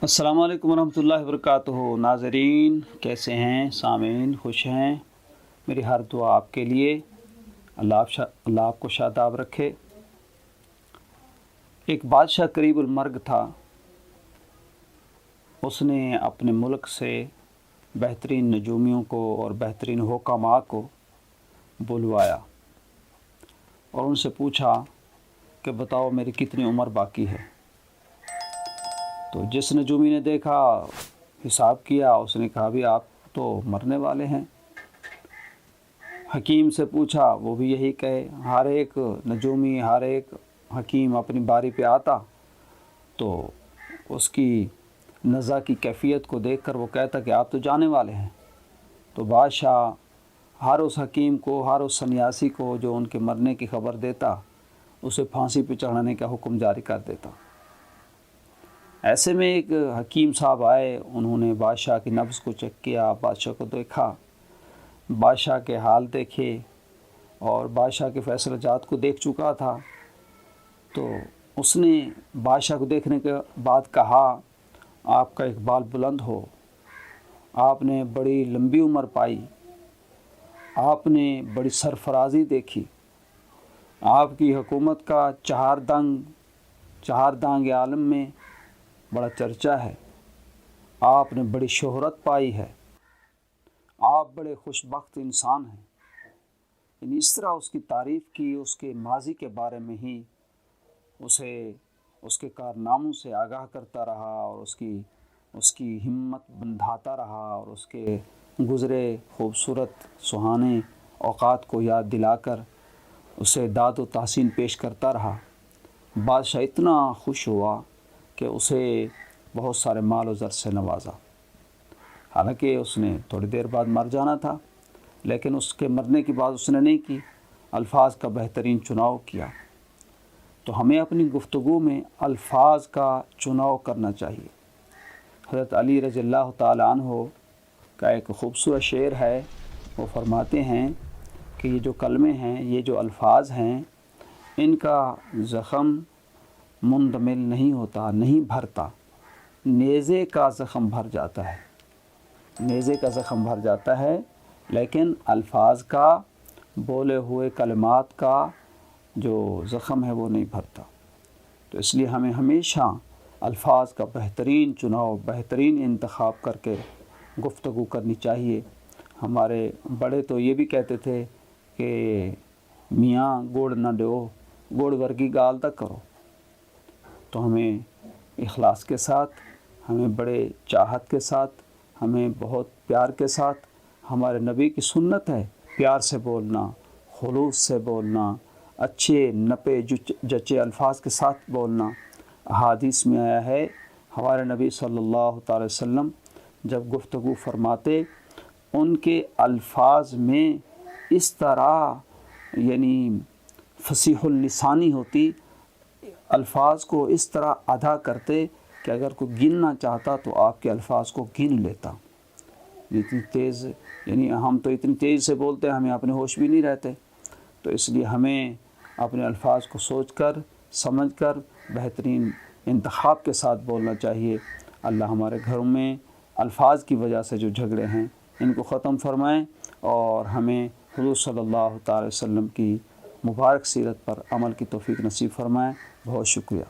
السلام علیکم ورحمۃ اللہ وبرکاتہ۔ ناظرین کیسے ہیں؟ سامعین خوش ہیں؟ میری ہر دعا آپ کے لیے، اللہ آپ کو شاداب رکھے۔ ایک بادشاہ قریب المرگ تھا۔ اس نے اپنے ملک سے بہترین نجومیوں کو اور بہترین حکماء کو بلوایا اور ان سے پوچھا کہ بتاؤ میری کتنی عمر باقی ہے۔ تو جس نجومی نے دیکھا، حساب کیا، اس نے کہا بھی آپ تو مرنے والے ہیں۔ حکیم سے پوچھا، وہ بھی یہی کہے۔ ہر ایک نجومی، ہر ایک حکیم اپنی باری پہ آتا تو اس کی نزا کی کیفیت کو دیکھ کر وہ کہتا کہ آپ تو جانے والے ہیں۔ تو بادشاہ ہر اس حکیم کو، ہر اس سنیاسی کو جو ان کے مرنے کی خبر دیتا، اسے پھانسی پہ چڑھانے کا حکم جاری کر دیتا۔ ایسے میں ایک حکیم صاحب آئے، انہوں نے بادشاہ کی نبض کو چیک کیا، بادشاہ کو دیکھا، بادشاہ کے حال دیکھے اور بادشاہ کے فیصلہ جات کو دیکھ چکا تھا۔ تو اس نے بادشاہ کو دیکھنے کے بعد کہا، آپ کا اقبال بلند ہو، آپ نے بڑی لمبی عمر پائی، آپ نے بڑی سرفرازی دیکھی، آپ کی حکومت کا چہار دانگ عالم میں بڑا چرچا ہے، آپ نے بڑی شہرت پائی ہے، آپ بڑے خوش بخت انسان ہیں۔ یعنی اس طرح اس کی تعریف کی، اس کے ماضی کے بارے میں ہی اسے اس کے کارناموں سے آگاہ کرتا رہا اور اس کی ہمت بندھاتا رہا اور اس کے گزرے خوبصورت سہانے اوقات کو یاد دلا کر اسے داد و تحسین پیش کرتا رہا۔ بادشاہ اتنا خوش ہوا کہ اسے بہت سارے مال و زر سے نوازا۔ حالانکہ اس نے تھوڑی دیر بعد مر جانا تھا، لیکن اس کے مرنے کی بات اس نے نہیں کی، الفاظ کا بہترین چناؤ کیا۔ تو ہمیں اپنی گفتگو میں الفاظ کا چناؤ کرنا چاہیے۔ حضرت علی رضی اللہ تعالیٰ عنہ کا ایک خوبصورت شعر ہے، وہ فرماتے ہیں کہ یہ جو کلمے ہیں، یہ جو الفاظ ہیں، ان کا زخم مندمل نہیں ہوتا، نہیں بھرتا، نیزے کا زخم بھر جاتا ہے، نیزے کا زخم بھر جاتا ہے، لیکن الفاظ کا، بولے ہوئے کلمات کا جو زخم ہے وہ نہیں بھرتا۔ تو اس لیے ہمیں ہمیشہ الفاظ کا بہترین چناؤ، بہترین انتخاب کر کے گفتگو کرنی چاہیے۔ ہمارے بڑے تو یہ بھی کہتے تھے کہ میاں گوڑ نہ ڈو، گوڑ ورگی گال تک کرو۔ تو ہمیں اخلاص کے ساتھ، ہمیں بڑے چاہت کے ساتھ، ہمیں بہت پیار کے ساتھ، ہمارے نبی کی سنت ہے پیار سے بولنا، خلوص سے بولنا، اچھے نپے جچے الفاظ کے ساتھ بولنا۔ احادیث میں آیا ہے، ہمارے نبی صلی اللہ تعالی وسلم جب گفتگو فرماتے، ان کے الفاظ میں اس طرح یعنی فصیح اللسانی ہوتی، الفاظ کو اس طرح ادا کرتے کہ اگر کوئی گننا چاہتا تو آپ کے الفاظ کو گن لیتا۔ اتنی تیز، یعنی ہم تو اتنی تیز سے بولتے ہیں، ہمیں اپنے ہوش بھی نہیں رہتے۔ تو اس لیے ہمیں اپنے الفاظ کو سوچ کر، سمجھ کر، بہترین انتخاب کے ساتھ بولنا چاہیے۔ اللہ ہمارے گھروں میں الفاظ کی وجہ سے جو جھگڑے ہیں ان کو ختم فرمائیں اور ہمیں حضور صلی اللہ تعالی وسلم کی مبارک سیرت پر عمل کی توفیق نصیب فرمائیں۔ بہت شکریہ۔